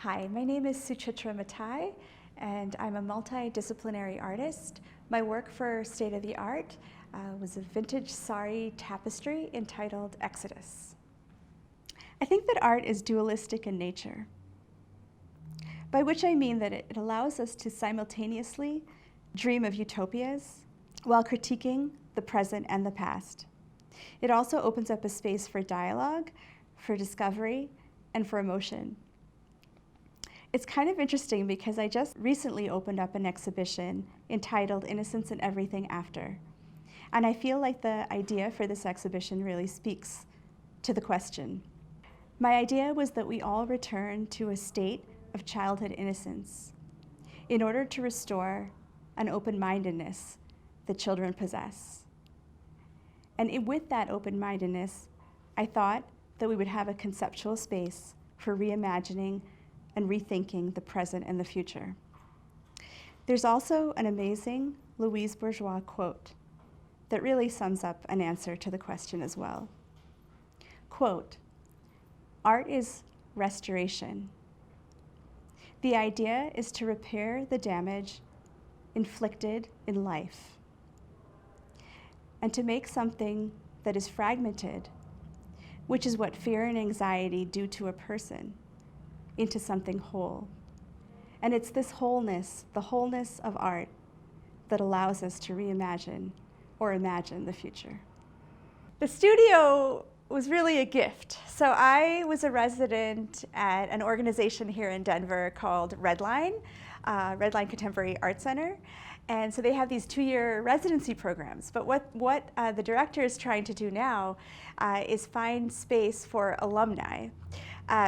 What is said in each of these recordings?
Hi, my name is Suchitra Matai, and I'm a multidisciplinary artist. My work for State of the Art was a vintage sari tapestry entitled Exodus. I think that art is dualistic in nature, by which I mean that it allows us to simultaneously dream of utopias while critiquing the present and the past. It also opens up a space for dialogue, for discovery, and for emotion. It's kind of interesting because I just recently opened up an exhibition entitled Innocence and Everything After. And I feel like the idea for this exhibition really speaks to the question. My idea was that we all return to a state of childhood innocence in order to restore an open-mindedness that children possess. And with that open-mindedness, I thought that we would have a conceptual space for reimagining and rethinking the present and the future. There's also an amazing Louise Bourgeois quote that really sums up an answer to the question as well. Quote, "Art is restoration. The idea is to repair the damage inflicted in life and to make something that is fragmented, which is what fear and anxiety do to a person, into something whole. And it's this wholeness, the wholeness of art, that allows us to reimagine or imagine the future." The studio was really a gift. So I was a resident at an organization here in Denver called Redline Contemporary Art Center. And so they have these 2-year residency programs. But what the director is trying to do now is find space for alumni.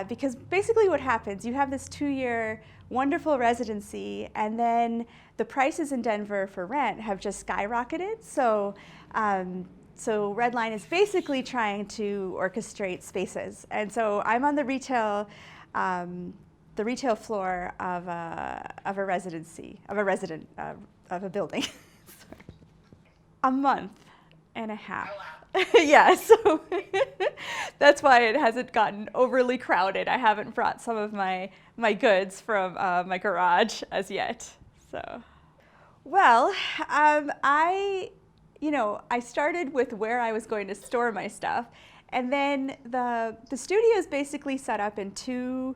Because basically what happens, you have this 2-year wonderful residency, and then the prices in Denver for rent have just skyrocketed. So Redline is basically trying to orchestrate spaces. And so I'm on the retail floor of a residency, of a building. A month and a half. Yeah, so that's why it hasn't gotten overly crowded. I haven't brought some of my goods from my garage as yet. So, well, I started with where I was going to store my stuff, and then the studio is basically set up in 2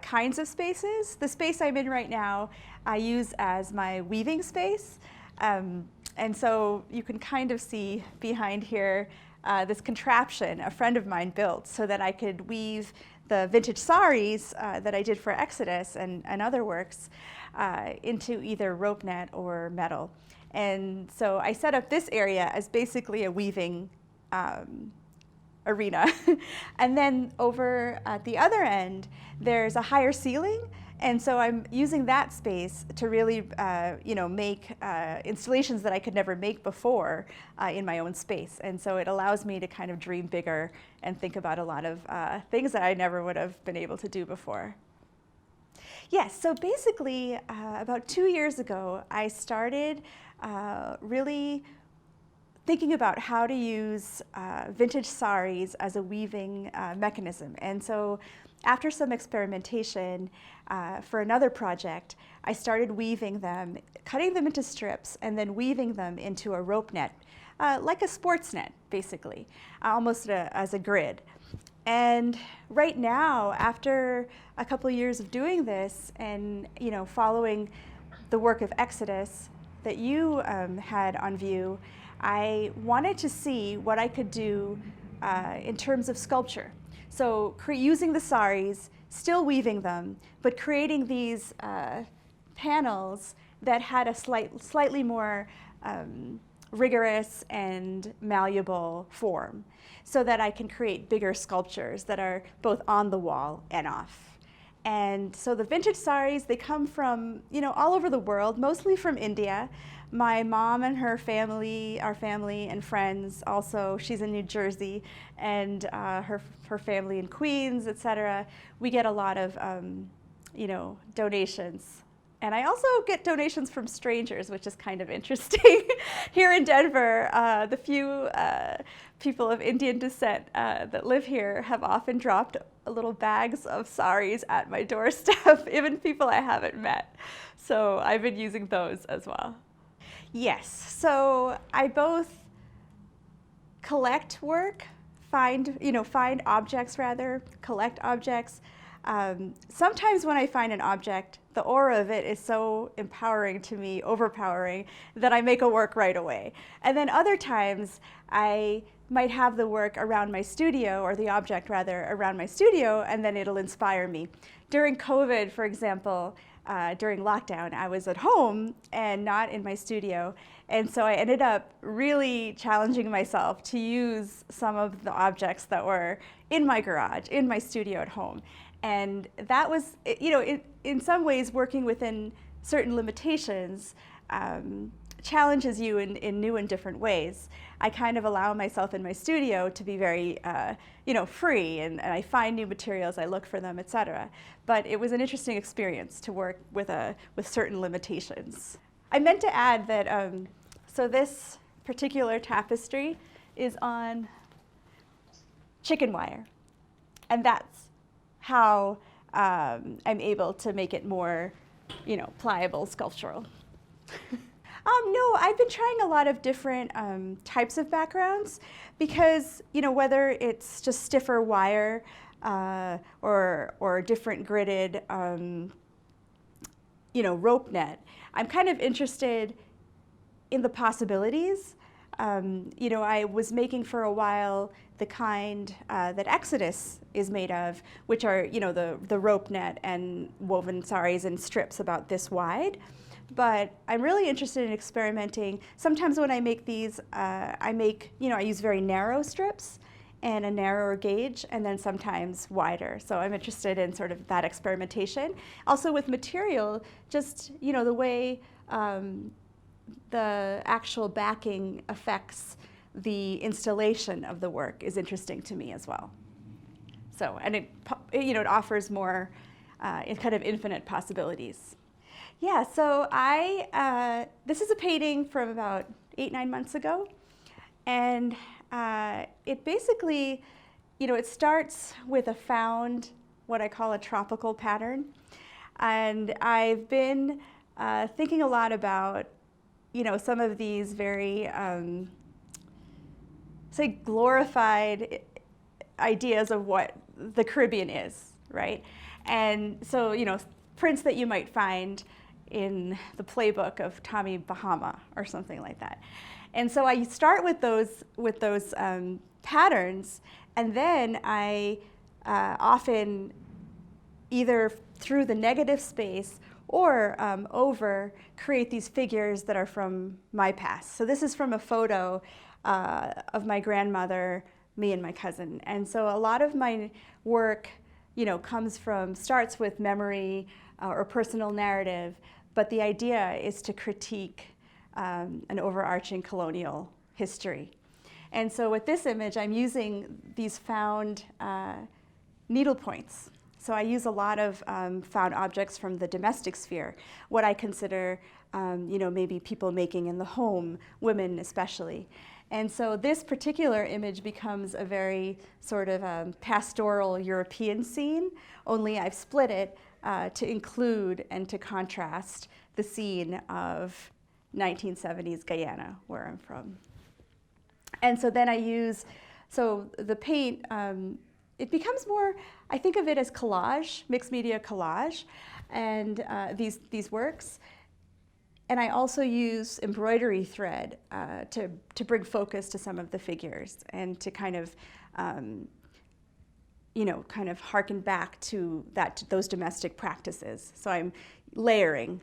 kinds of spaces. The space I'm in right now, I use as my weaving space. And so you can kind of see behind here this contraption a friend of mine built so that I could weave the vintage saris that I did for Exodus and other works into either rope net or metal. And so I set up this area as basically a weaving arena. And then over at the other end, there's a higher ceiling. And so I'm using that space to really, make installations that I could never make before in my own space. And so it allows me to kind of dream bigger and think about a lot of things that I never would have been able to do before. Yes, so basically about 2 years ago, I started really thinking about how to use vintage saris as a weaving mechanism. And so after some experimentation for another project, I started weaving them, cutting them into strips, and then weaving them into a rope net, like a sports net, basically, almost as a grid. And right now, after a couple of years of doing this and following the work of Exodus that you had on view, I wanted to see what I could do in terms of sculpture. So using the saris, still weaving them, but creating these panels that had a slightly more rigorous and malleable form, so that I can create bigger sculptures that are both on the wall and off. And so the vintage saris, they come from all over the world, mostly from India. My mom and her family, our family and friends also, she's in New Jersey, and her family in Queens, etc. We get a lot of donations. And I also get donations from strangers, which is kind of interesting. Here in Denver, the few people of Indian descent that live here have often dropped little bags of saris at my doorstep, even people I haven't met. So I've been using those as well. Yes, so I both collect work, find objects rather, collect objects. Sometimes when I find an object, the aura of it is so empowering to me, overpowering, that I make a work right away. And then other times I might have the work around my studio, or the object rather, around my studio, and then it'll inspire me. During COVID, for example, during lockdown, I was at home and not in my studio. And so I ended up really challenging myself to use some of the objects that were in my garage, in my studio at home. And that was, in some ways, working within certain limitations challenges you in new and different ways. I kind of allow myself in my studio to be very, free, and I find new materials, I look for them, etc. But it was an interesting experience to work with certain limitations. I meant to add that, so this particular tapestry is on chicken wire, and that's how I'm able to make it more, pliable, sculptural. No, I've been trying a lot of different types of backgrounds because, whether it's just stiffer wire or different gridded, rope net, I'm kind of interested in the possibilities. I was making for a while the kind that Exodus is made of, which are, the rope net and woven saris and strips about this wide. But I'm really interested in experimenting. Sometimes when I make these, I use very narrow strips and a narrower gauge, and then sometimes wider. So I'm interested in sort of that experimentation. Also with material, just, the way the actual backing affects the installation of the work is interesting to me as well. So, and it offers more kind of infinite possibilities. Yeah, so this is a painting from about 8-9 months ago, and it basically, it starts with a found, what I call a tropical pattern, and I've been thinking a lot about, some of these very, say, glorified ideas of what the Caribbean is, right? And so, prints that you might find in the playbook of Tommy Bahama or something like that. And so I start with those patterns, and then I often, either through the negative space or over, create these figures that are from my past. So this is from a photo of my grandmother, me and my cousin. And so a lot of my work, starts with memory or personal narrative, but the idea is to critique an overarching colonial history. And so with this image, I'm using these found needle points. So I use a lot of found objects from the domestic sphere, what I consider, maybe people making in the home, women especially. And so this particular image becomes a very sort of pastoral European scene, only I've split it to include and to contrast the scene of 1970s Guyana, where I'm from. And so then I use, the paint, it becomes more, I think of it as collage, mixed media collage, and these works. And I also use embroidery thread to bring focus to some of the figures and to kind of, harken back to those domestic practices. So I'm layering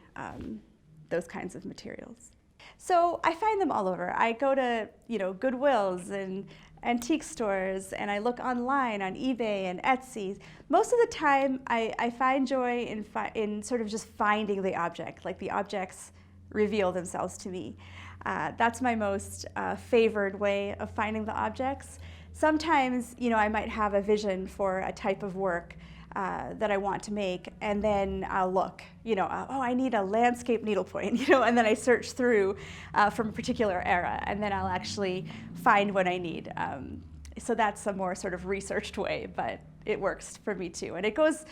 those kinds of materials. So I find them all over. I go to, Goodwills and antique stores, and I look online on eBay and Etsy. Most of the time, I find joy in sort of just finding the object, like the objects reveal themselves to me. That's my most favored way of finding the objects. Sometimes, I might have a vision for a type of work that I want to make, and then I'll look, I need a landscape needlepoint, and then I search through from a particular era, and then I'll actually find what I need. so that's a more sort of researched way, but it works for me too. And it goes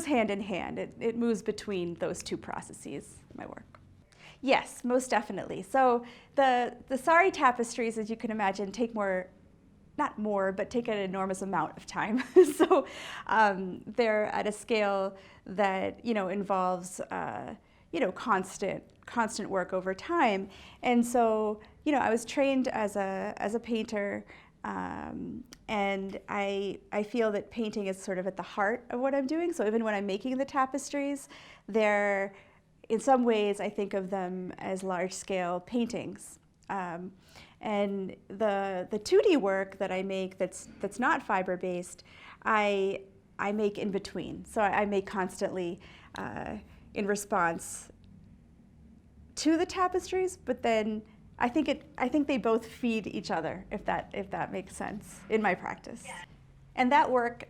hand in hand. It moves between those two processes, my work. Yes, most definitely. So the sari tapestries, as you can imagine, take not more, but take an enormous amount of time. So they're at a scale that, involves, constant work over time. And so, I was trained as a painter, and I feel that painting is sort of at the heart of what I'm doing. So even when I'm making the tapestries, they're, in some ways, I think of them as large-scale paintings. And the 2D work that I make that's not fiber-based, I make in between. So I make constantly in response to the tapestries, but then I think they both feed each other, if that makes sense in my practice. Yeah. And that work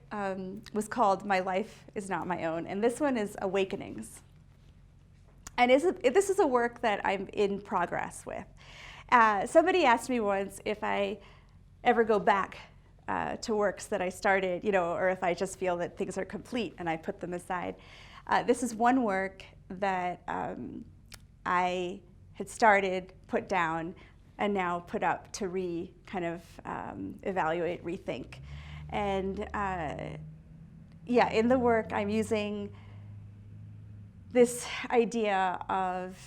was called My Life Is Not My Own, and this one is Awakenings. And this is a work that I'm in progress with. Somebody asked me once if I ever go back to works that I started, or if I just feel that things are complete and I put them aside. This is one work that I had started, put down, and now put up to evaluate, rethink. And in the work I'm using this idea of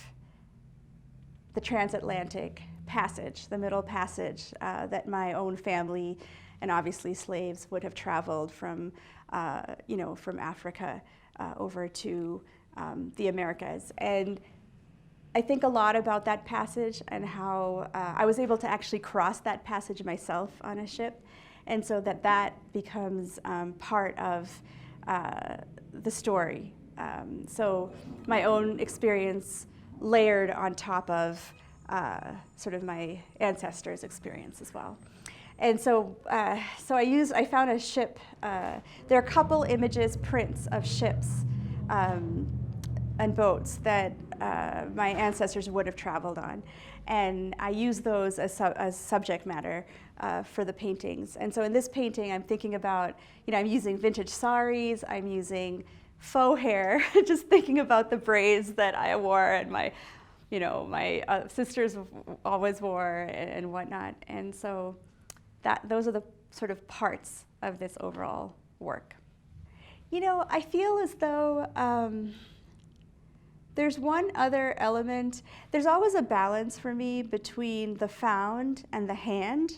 the transatlantic passage, the Middle Passage, that my own family and obviously slaves would have traveled from Africa over to the Americas. And I think a lot about that passage and how I was able to actually cross that passage myself on a ship, and so that becomes part of the story. So my own experience layered on top of sort of my ancestors' experience as well. And so I found a ship. There are a couple images, prints of ships and boats that my ancestors would have traveled on. And I use those as subject matter for the paintings. And so in this painting, I'm thinking about, I'm using vintage saris, I'm using faux hair, just thinking about the braids that I wore and my sisters always wore and whatnot. And so those are the sort of parts of this overall work. I feel as though there's one other element. There's always a balance for me between the found and the hand,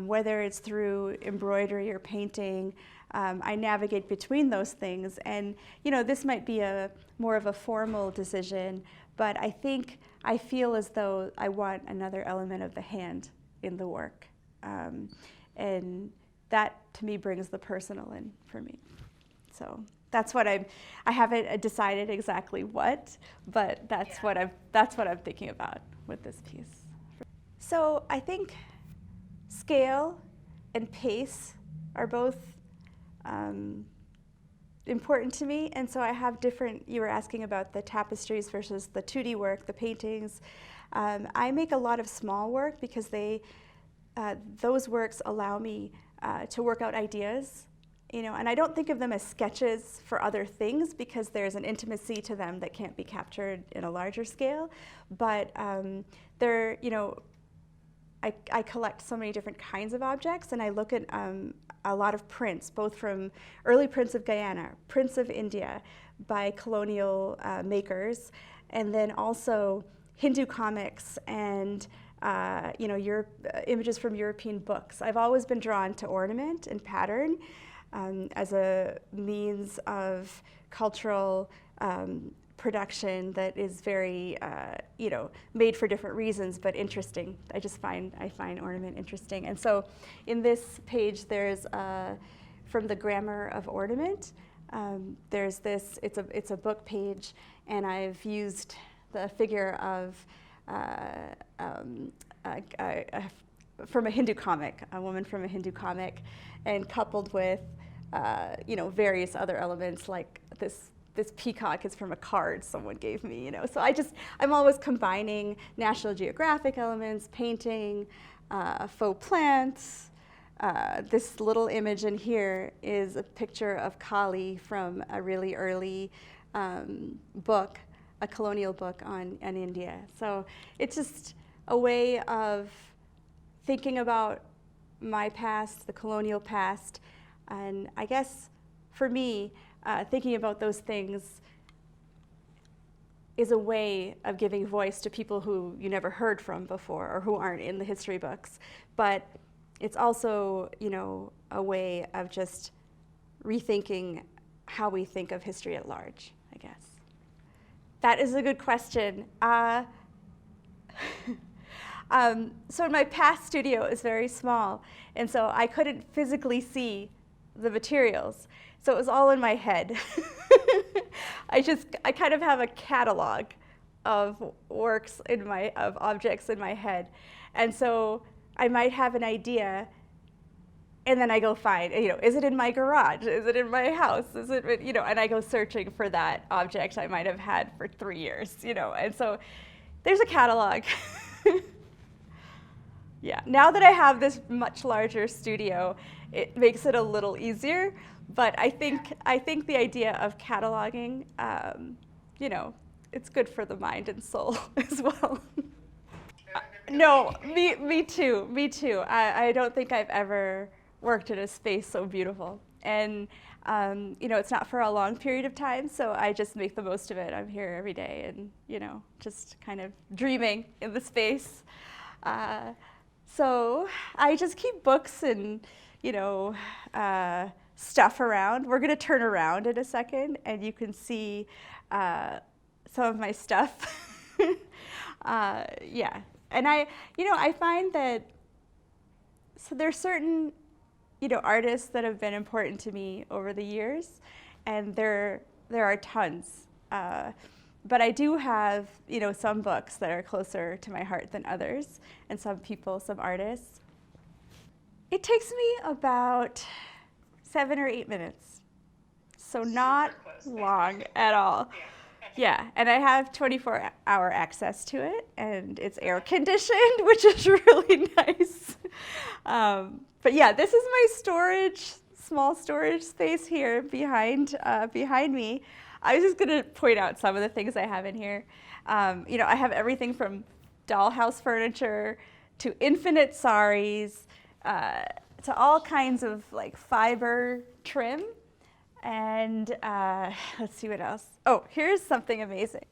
whether it's through embroidery or painting. I navigate between those things, and this might be more of a formal decision, but I feel as though I want another element of the hand in the work, and that to me brings the personal in for me. So that's what I haven't decided exactly what, but that's what I'm thinking about with this piece. So I think scale and pace are both important to me, and so I have different. You were asking about the tapestries versus the 2D work, the paintings. I make a lot of small work because those works allow me to work out ideas. And I don't think of them as sketches for other things because there's an intimacy to them that can't be captured in a larger scale. But they're, I collect so many different kinds of objects, and I look at a lot of prints, both from early prints of Guyana, prints of India by colonial makers, and then also Hindu comics and images from European books. I've always been drawn to ornament and pattern as a means of cultural production that is very, made for different reasons, but interesting. I find ornament interesting. And so in this page, there's from the Grammar of Ornament, there's this, it's a book page, and I've used the figure of from a Hindu comic, a woman from a Hindu comic, and coupled with various other elements like this peacock is from a card someone gave me, So I'm always combining National Geographic elements, painting, faux plants, This little image in here is a picture of Kali from a really early book, a colonial book on India. So it's just a way of thinking about my past, the colonial past, and I guess for me, thinking about those things is a way of giving voice to people who you never heard from before or who aren't in the history books. But it's also, you know, a way of just rethinking how we think of history at large, I guess. That is a good question. So my past studio is very small, and so I couldn't physically see the materials. So it was all in my head. I kind of have a catalog of works of objects in my head. And so I might have an idea, and then I go find, you know, is it in my garage? Is it in my house? Is it, you know, and I go searching for that object I might have had for 3 years, you know, and so there's a catalog. Yeah, now that I have this much larger studio, it makes it a little easier, but I think the idea of cataloging, you know, it's good for the mind and soul as well. No, me too. I don't think I've ever worked in a space so beautiful. And, you know, it's not for a long period of time, so I just make the most of it. I'm here every day and, you know, just kind of dreaming in the space. So I just keep books and, you know, stuff around. We're going to turn around in a second, and you can see some of my stuff. Yeah. And I find that, so there's certain, you know, artists that have been important to me over the years, and there are tons. But I do have, you know, some books that are closer to my heart than others, and some people, some artists. It takes me about 7 or 8 minutes, so not long at all. Yeah, and I have 24-hour access to it, and it's air conditioned, which is really nice. But yeah, this is my storage, small storage space here behind me. I was just going to point out some of the things I have in here. You know, I have everything from dollhouse furniture to infinite saris to all kinds of like fiber trim. And let's see what else. Oh, here's something amazing.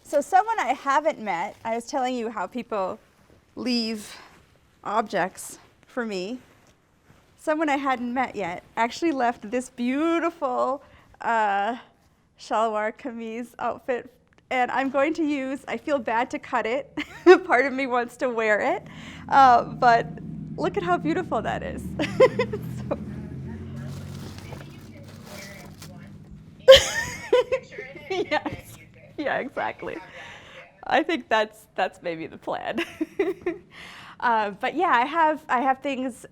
So someone I haven't met, I was telling you how people leave objects for me. Someone I hadn't met yet actually left this beautiful shalwar kameez outfit, and I'm going to use, I feel bad to cut it. Part of me wants to wear it, but look at how beautiful that is. So. Yes. Yeah, exactly. I think that's maybe the plan. But yeah, I have things,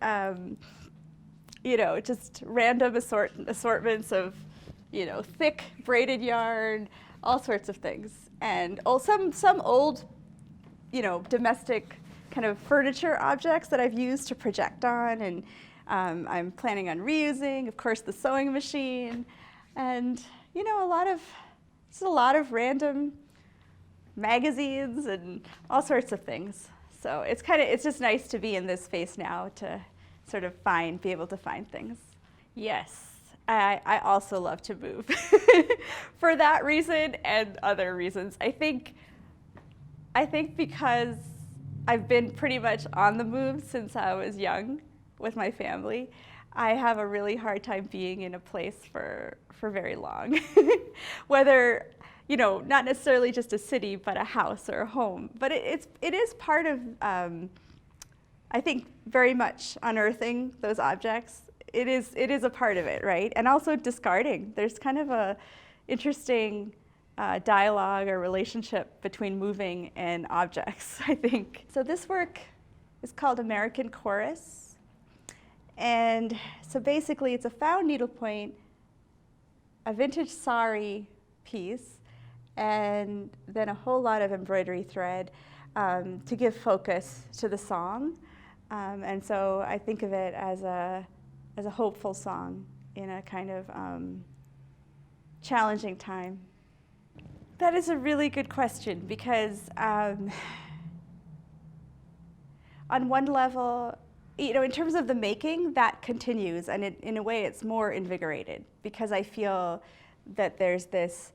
you know, just random assortments of, you know, thick braided yarn, all sorts of things, and some old, you know, domestic kind of furniture objects that I've used to project on, and I'm planning on reusing, of course, the sewing machine, and you know, a lot of random magazines and all sorts of things. So it's just nice to be in this space now to sort of be able to find things. Yes, I also love to move for that reason and other reasons. I think because I've been pretty much on the move since I was young with my family, I have a really hard time being in a place for very long. Whether, you know, not necessarily just a city, but a house or a home. But it is part of, I think, very much unearthing those objects. It is a part of it, right? And also discarding. There's kind of a interesting dialogue or relationship between moving and objects, I think. So this work is called American Chorus. And so basically it's a found needlepoint, a vintage sari piece, and then a whole lot of embroidery thread to give focus to the song. And so I think of it as a hopeful song in a kind of challenging time. That is a really good question because on one level, in terms of the making, that continues, and in a way it's more invigorated because I feel that there's this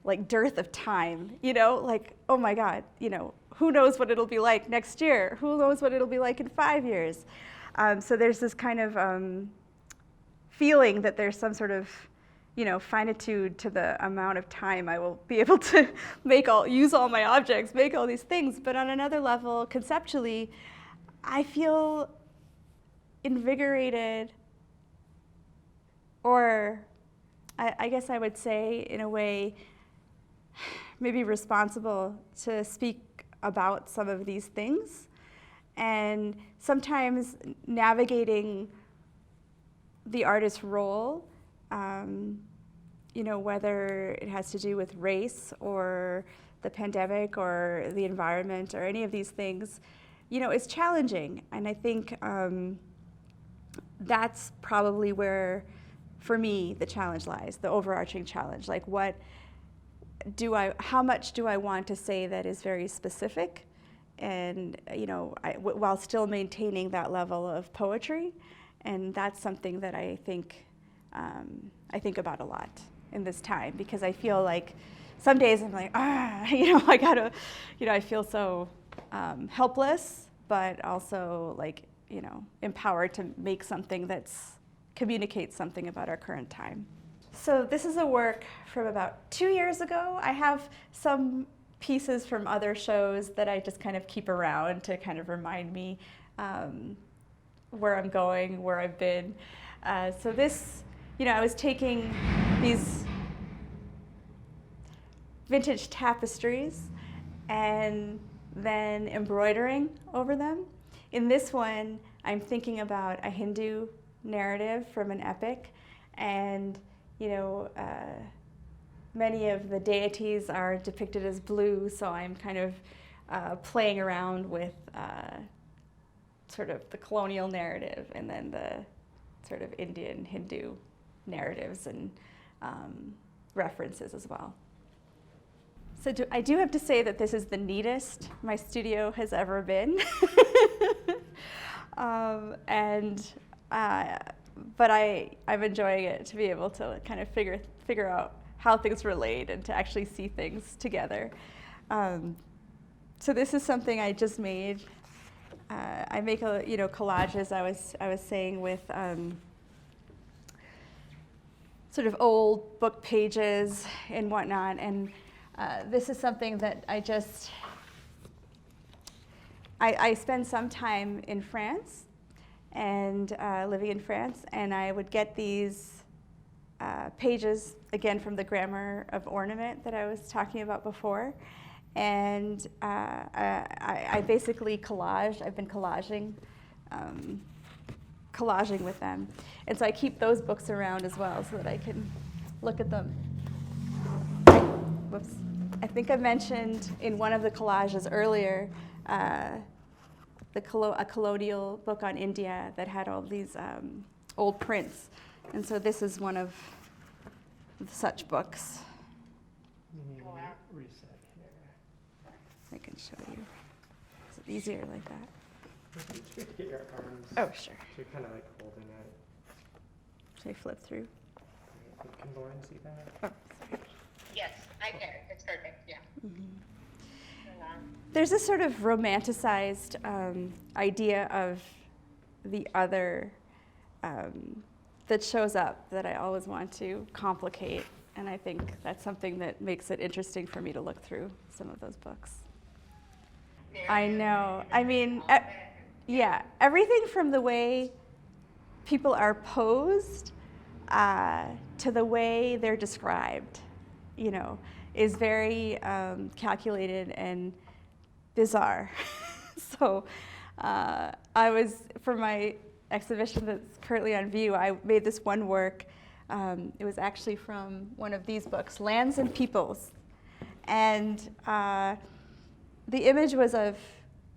like dearth of time, like, oh my God, who knows what it'll be like next year? Who knows what it'll be like in 5 years? So there's this kind of feeling that there's some sort of finitude to the amount of time I will be able to use all my objects, make all these things. But on another level, conceptually, I feel invigorated, or I guess I would say, in a way, maybe responsible to speak about some of these things. And sometimes navigating the artist's role, whether it has to do with race or the pandemic or the environment or any of these things, is challenging. And I think that's probably where, for me, the challenge lies, the overarching challenge. Like, how much do I want to say that is very specific, and while still maintaining that level of poetry? And that's something that I think about a lot in this time, because I feel like some days I'm like, I gotta, I feel so helpless, but also like, empowered to make something that's communicates something about our current time. So this is a work from about 2 years ago. I have some pieces from other shows that I just kind of keep around to kind of remind me where I'm going, where I've been. So this, I was taking these vintage tapestries and then embroidering over them. In this one, I'm thinking about a Hindu narrative from an epic, and many of the deities are depicted as blue, so I'm kind of playing around with sort of the colonial narrative and then the sort of Indian Hindu narratives and references as well. So I do have to say that this is the neatest my studio has ever been. But I'm enjoying it to be able to kind of figure out how things relate and to actually see things together. So this is something I just made. I make collages. I was saying with sort of old book pages and whatnot, and this is something that I spend some time in France and living in France, and I would get these pages, again, from the Grammar of Ornament that I was talking about before. And I basically collage. I've been collaging with them. And so I keep those books around as well so that I can look at them. Whoops. I think I mentioned in one of the collages earlier a colonial book on India that had all these old prints. And so this is one of such books. Reset here. I can show you. Is it easier like that? It's good to get your arms. Oh, sure. So you're kind of like holding it. Should I flip through? Can Lauren see that? Oh, sorry. Yes, I can. It's perfect. Yeah. Mm-hmm. There's this sort of romanticized idea of the other that shows up that I always want to complicate, and I think that's something that makes it interesting for me to look through some of those books. I know. I mean, yeah, everything from the way people are posed to the way they're described, is very calculated and bizarre. So for my exhibition that's currently on view, I made this one work. It was actually from one of these books, Lands and Peoples. And the image was of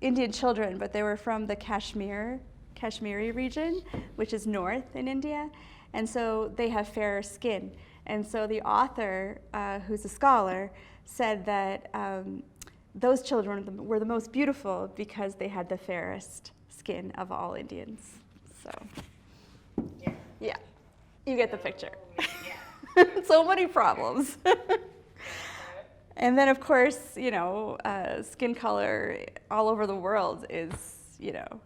Indian children, but they were from the Kashmiri region, which is north in India, and so they have fairer skin. And so the author, who's a scholar, said that those children were the most beautiful because they had the fairest skin of all Indians. So, Yeah. yeah, you get the picture. Yeah. So many problems. And then, of course, you know, skin color all over the world is, you know,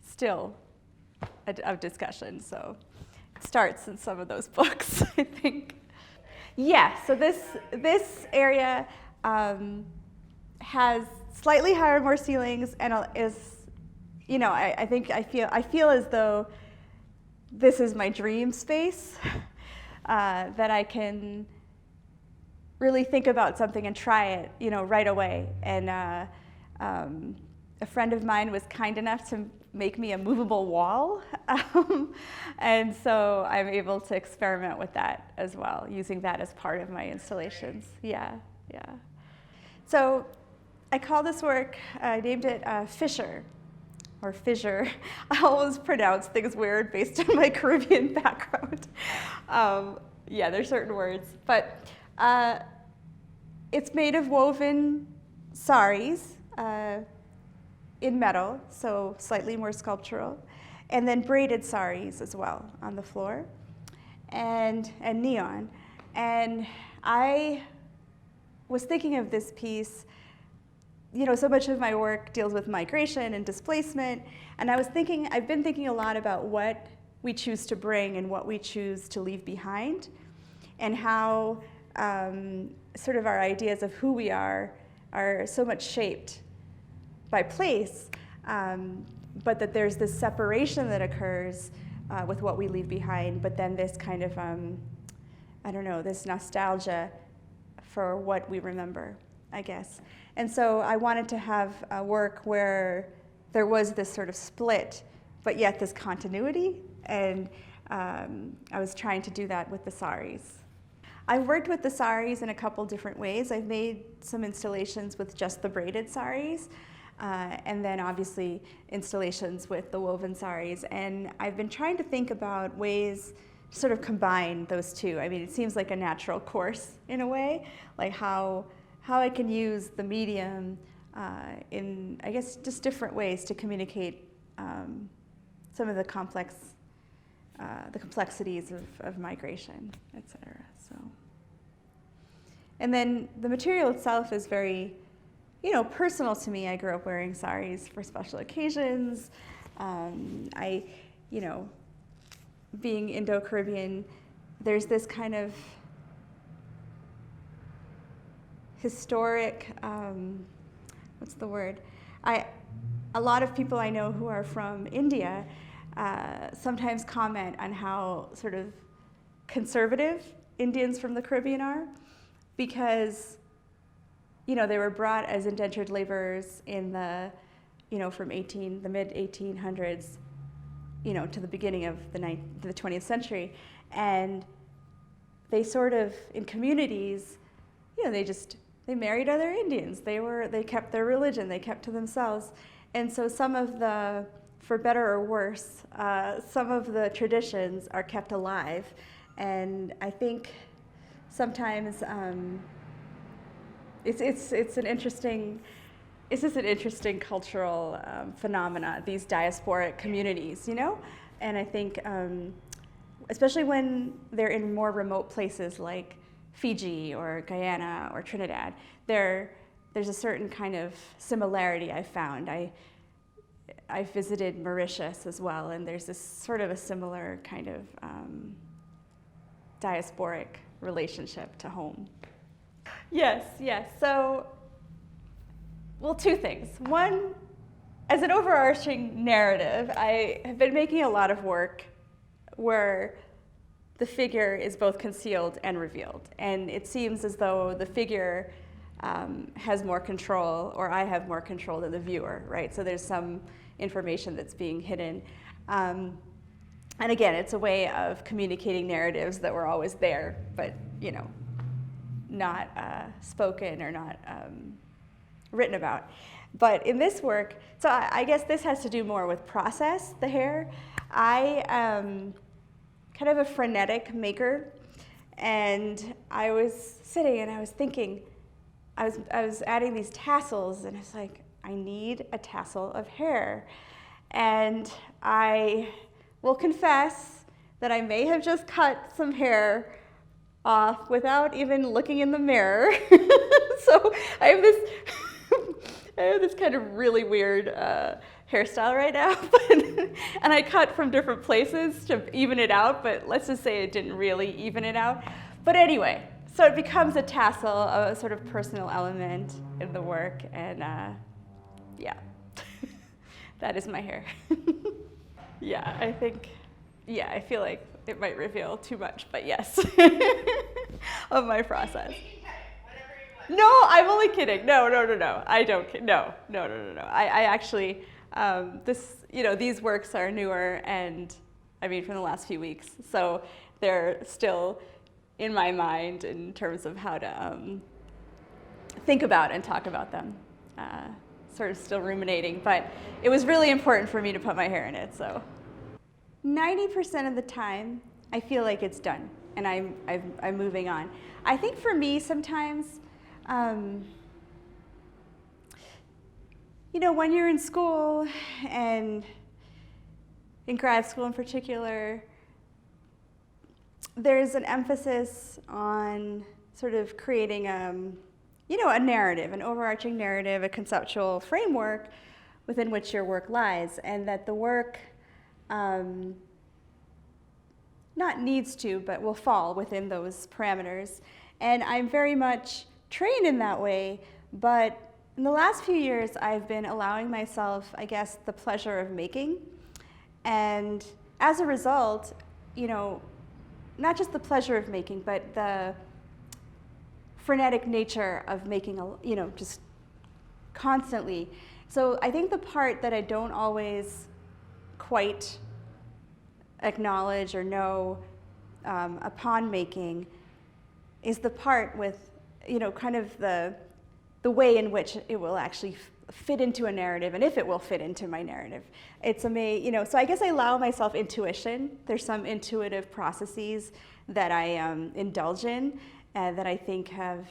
still of discussion. So it starts in some of those books, I think. Yeah, so this area has slightly higher, more ceilings, and is, you know, I think I feel as though this is my dream space, that I can really think about something and try it, you know, right away. And a friend of mine was kind enough to make me a movable wall, and so I'm able to experiment with that as well, using that as part of my installations. Yeah, yeah. So I call this work, I named it Fisher, or Fissure. I always pronounce things weird based on my Caribbean background. Yeah, there's certain words, but it's made of woven saris in metal, so slightly more sculptural, and then braided saris as well on the floor, and neon. And I was thinking of this piece, you know, so much of my work deals with migration and displacement, and I've been thinking a lot about what we choose to bring and what we choose to leave behind, and how sort of our ideas of who we are so much shaped by place, but that there's this separation that occurs with what we leave behind, but then this kind of, I don't know, this nostalgia for what we remember, I guess. And so I wanted to have a work where there was this sort of split, but yet this continuity, and I was trying to do that with the saris. I've worked with the saris in a couple different ways. I've made some installations with just the braided saris, and then obviously installations with the woven saris. And I've been trying to think about ways to sort of combine those two. I mean, it seems like a natural course in a way, like how I can use the medium in, I guess, just different ways to communicate some of the complexities of migration, et cetera. So, and then the material itself is very, you know, personal to me. I grew up wearing saris for special occasions. You know, being Indo-Caribbean, there's this kind of historic, what's the word? A lot of people I know who are from India sometimes comment on how sort of conservative Indians from the Caribbean are, because, you know, they were brought as indentured laborers in the, you know, from the mid 1800s, you know, to the beginning of the 20th century, and they sort of, in communities, you know, they married other Indians. They kept their religion. They kept to themselves, and so some of the, for better or worse, some of the traditions are kept alive, and I think sometimes it's just an interesting cultural phenomena, these diasporic communities, you know? And I think, especially when they're in more remote places like Fiji or Guyana or Trinidad, there's a certain kind of similarity I found. I visited Mauritius as well, and there's this sort of a similar kind of diasporic relationship to home. Yes. So, well, two things. One, as an overarching narrative, I have been making a lot of work where the figure is both concealed and revealed. And it seems as though the figure has more control, or I have more control than the viewer, right? So there's some information that's being hidden. And again, it's a way of communicating narratives that were always there, but, you know, not spoken or not written about. But in this work, so I guess this has to do more with process, the hair. I am kind of a frenetic maker, and I was sitting and I was thinking, I was adding these tassels, and it's like, I need a tassel of hair. And I will confess that I may have just cut some hair off without even looking in the mirror. So I have this kind of really weird hairstyle right now, and I cut from different places to even it out, but let's just say it didn't really even it out. But anyway, so it becomes a tassel, a sort of personal element in the work, and yeah, that is my hair. Yeah, I feel like it might reveal too much, but yes, of my process. You can cut it, whatever you want. No, I'm only kidding. No. I don't. No. I actually, these works are newer, and I mean from the last few weeks, so they're still in my mind in terms of how to think about and talk about them. Sort of still ruminating, but it was really important for me to put my hair in it. So 90% of the time, I feel like it's done, and I'm moving on. I think for me sometimes, when you're in school, and in grad school in particular, there's an emphasis on sort of creating a narrative, an overarching narrative, a conceptual framework within which your work lies, and that the work not needs to, but will fall within those parameters. And I'm very much trained in that way, but in the last few years, I've been allowing myself, I guess, the pleasure of making. And as a result, not just the pleasure of making, but the frenetic nature of making, just constantly. So I think the part that I don't always quite acknowledge or know upon making is the part with, kind of the way in which it will actually fit into a narrative, and if it will fit into my narrative. It's amazing, so I guess I allow myself intuition. There's some intuitive processes that I indulge in that I think have,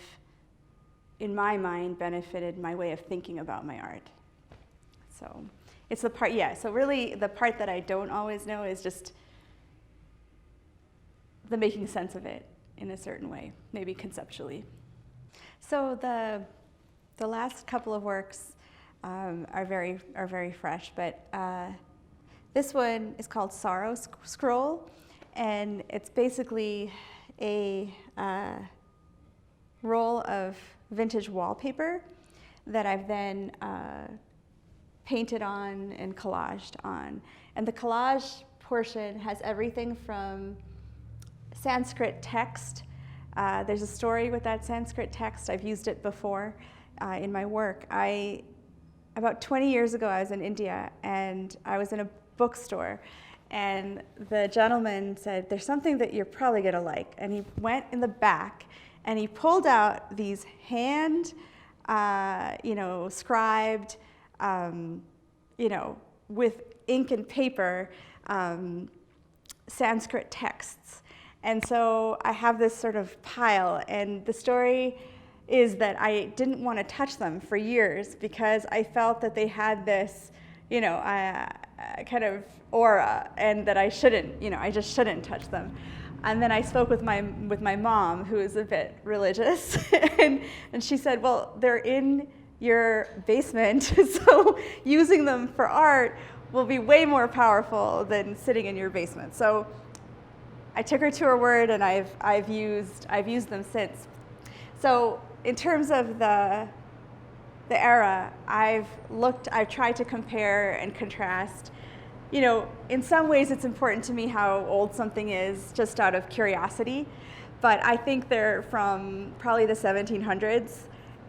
in my mind, benefited my way of thinking about my art. So it's the part, so really the part that I don't always know is just the making sense of it in a certain way, maybe conceptually. So the last couple of works are very fresh, but this one is called Sorrow Scroll, and it's basically a roll of vintage wallpaper that I've then painted on and collaged on. And the collage portion has everything from Sanskrit text. There's a story with that Sanskrit text. I've used it before in my work. About 20 years ago, I was in India, and I was in a bookstore, and the gentleman said, "There's something that you're probably gonna like." And he went in the back, and he pulled out these hand, scribed, with ink and paper, Sanskrit texts. And so I have this sort of pile, and the story is that I didn't want to touch them for years because I felt that they had this, kind of aura, and that I shouldn't, I just shouldn't touch them. And then I spoke with my mom, who is a bit religious, and she said, "Well, they're in your basement, so using them for art will be way more powerful than sitting in your basement." So I took her to her word, and I've used them since. So in terms of the era, I've tried to compare and contrast. In some ways it's important to me how old something is, just out of curiosity, but I think they're from probably the 1700s.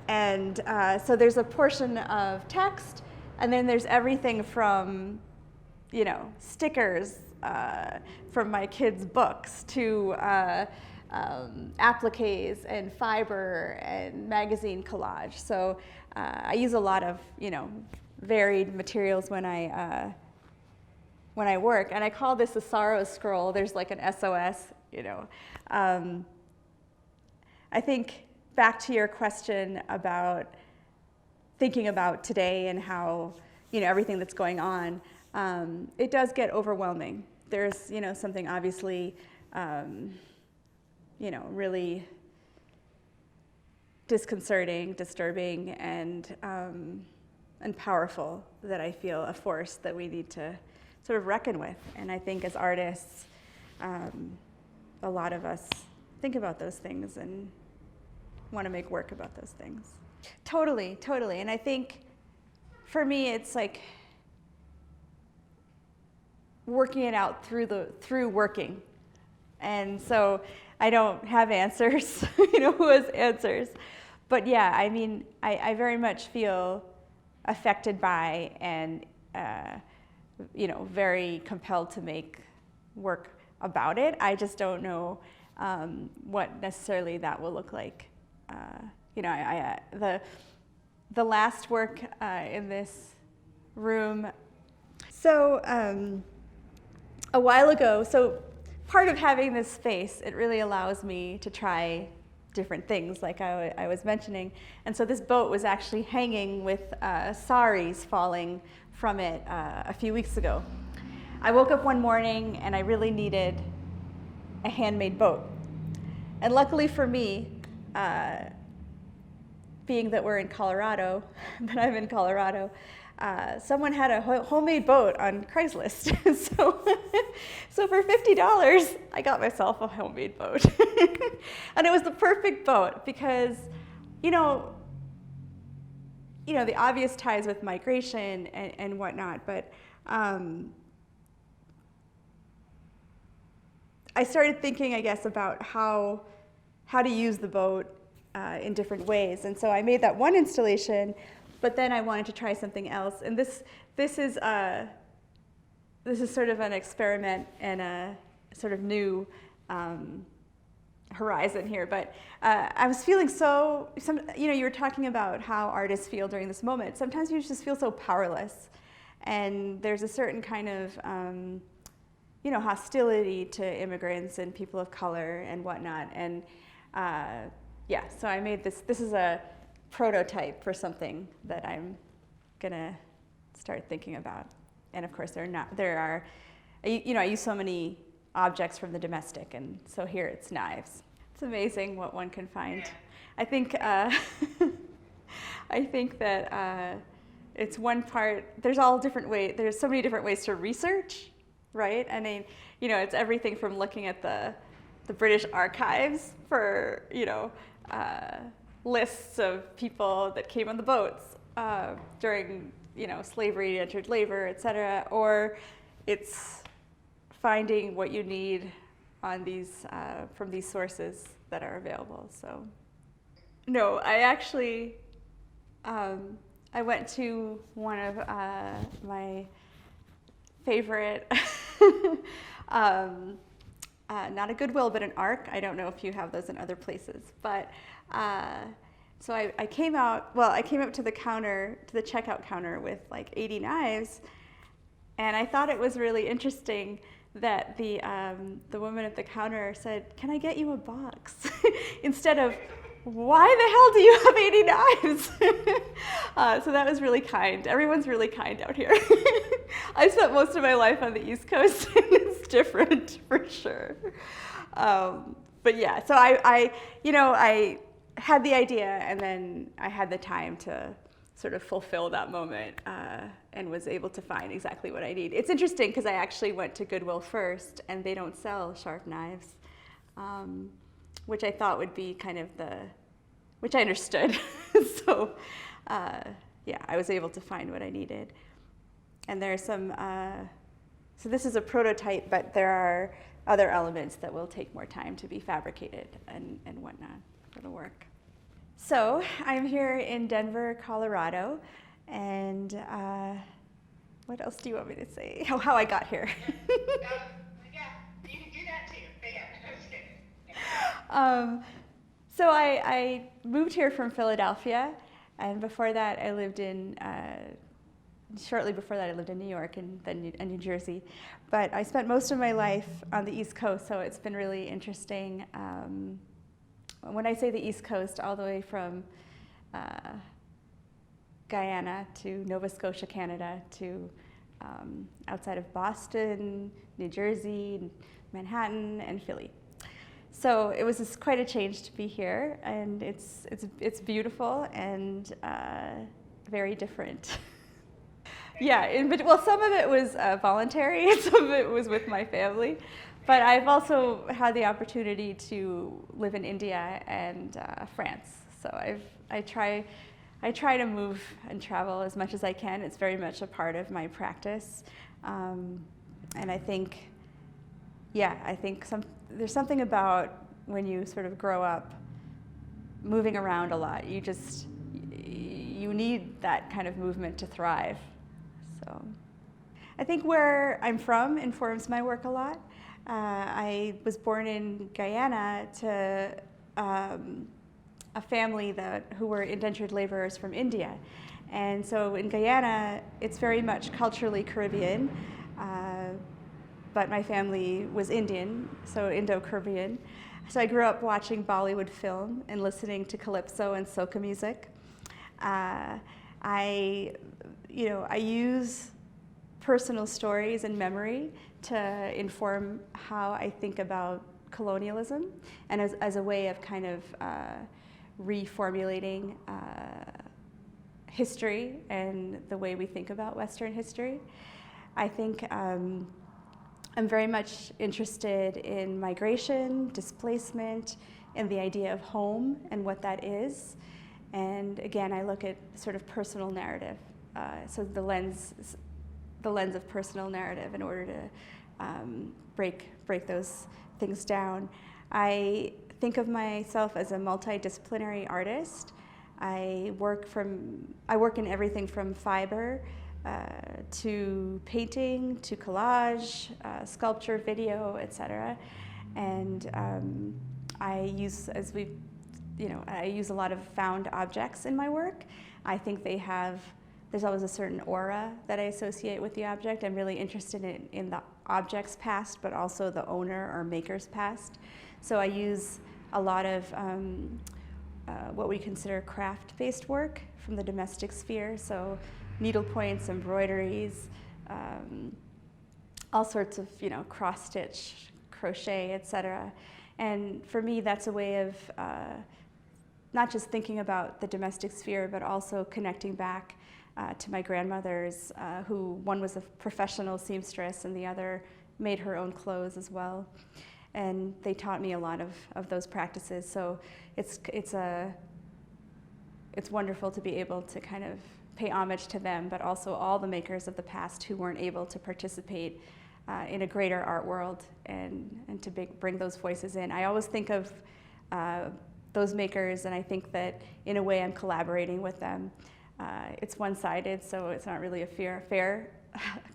And so there's a portion of text, and then there's everything from, stickers from my kids' books to appliques and fiber and magazine collage. So I use a lot of, varied materials when I work, and I call this a sorrow scroll. There's like an SOS, I think back to your question about thinking about today and how, everything that's going on, it does get overwhelming. There's, something obviously, really disconcerting, disturbing, and powerful that I feel a force that we need to sort of reckon with. And I think as artists, a lot of us think about those things and want to make work about those things. Totally. And I think for me, it's like working it out through working. And so I don't have answers, who has answers. But yeah, I mean, I very much feel affected by and, very compelled to make work about it. I just don't know what necessarily that will look like. The last work in this room. So a while ago, so part of having this space, it really allows me to try different things, like I was mentioning. And so this boat was actually hanging with saris falling from it a few weeks ago. I woke up one morning and I really needed a handmade boat. And luckily for me, being that we're in Colorado, that I'm in Colorado, someone had a homemade boat on Craigslist. So for $50, I got myself a homemade boat. And it was the perfect boat because, the obvious ties with migration and whatnot, but I started thinking, I guess, about how to use the boat in different ways. And so I made that one installation, but then I wanted to try something else. And this is sort of an experiment and a sort of new horizon here. But I was feeling you were talking about how artists feel during this moment. Sometimes you just feel so powerless. And there's a certain kind of, hostility to immigrants and people of color and whatnot. And so I made this. This is a prototype for something that I'm gonna start thinking about. And of course, I use so many objects from the domestic, and so here it's knives. It's amazing what one can find. Yeah. I think that it's one part. There's all different ways. There's so many different ways to research, right? I mean, it's everything from looking at the British archives for lists of people that came on the boats during slavery, entered labor, etc. Or it's finding what you need on these from these sources that are available. So no, I actually I went to one of my favorite not a Goodwill, but an ARC. I don't know if you have those in other places, but so I came up to the counter, to the checkout counter with like 80 knives, and I thought it was really interesting that the woman at the counter said, "Can I get you a box?" instead of, "Why the hell do you have 80 knives?" So that was really kind. Everyone's really kind out here. I spent most of my life on the East Coast, and it's different for sure. But yeah, so I had the idea, and then I had the time to sort of fulfill that moment, and was able to find exactly what I need. It's interesting because I actually went to Goodwill first, and they don't sell sharp knives, which I thought would be kind of which I understood. So I was able to find what I needed. And there's some, so this is a prototype, but there are other elements that will take more time to be fabricated and whatnot for the work. So I'm here in Denver, Colorado, and what else do you want me to say? How I got here. Yeah, you can do that too. But yeah, I was kidding. So I moved here from Philadelphia, and before that I lived in, shortly before that I lived in New York and then New Jersey. But I spent most of my life on the East Coast, so it's been really interesting. When I say the East Coast, all the way from Guyana to Nova Scotia, Canada, to outside of Boston, New Jersey, Manhattan, and Philly. So it was quite a change to be here, and it's beautiful and very different. Yeah, well, some of it was voluntary, and some of it was with my family. But I've also had the opportunity to live in India and France. So I try to move and travel as much as I can. It's very much a part of my practice, and I think, there's something about when you sort of grow up moving around a lot. You need that kind of movement to thrive. So I think where I'm from informs my work a lot. I was born in Guyana to a family who were indentured laborers from India. And so in Guyana, it's very much culturally Caribbean, but my family was Indian, so Indo-Caribbean. So I grew up watching Bollywood film and listening to calypso and soca music. I use personal stories and memory to inform how I think about colonialism, and as a way of kind of reformulating history and the way we think about Western history. I think I'm very much interested in migration, displacement, and the idea of home and what that is. And again, I look at sort of personal narrative, so the lens of personal narrative in order to break those things down. I think of myself as a multidisciplinary artist. I work in everything from fiber to painting, to collage, sculpture, video, etc. And I use a lot of found objects in my work. I think there's always a certain aura that I associate with the object. I'm really interested in the object's past, but also the owner or maker's past. So I use a lot of what we consider craft-based work from the domestic sphere. So needle points, embroideries, all sorts of cross-stitch, crochet, etc. And for me, that's a way of not just thinking about the domestic sphere, but also connecting back to my grandmothers, who one was a professional seamstress and the other made her own clothes as well. And they taught me a lot of those practices. So it's wonderful to be able to kind of pay homage to them, but also all the makers of the past who weren't able to participate in a greater art world and to bring those voices in. I always think of those makers, and I think that in a way I'm collaborating with them. It's one-sided, so it's not really a fair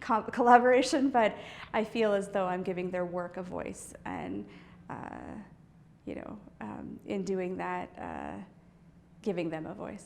collaboration, but I feel as though I'm giving their work a voice, and in doing that, giving them a voice.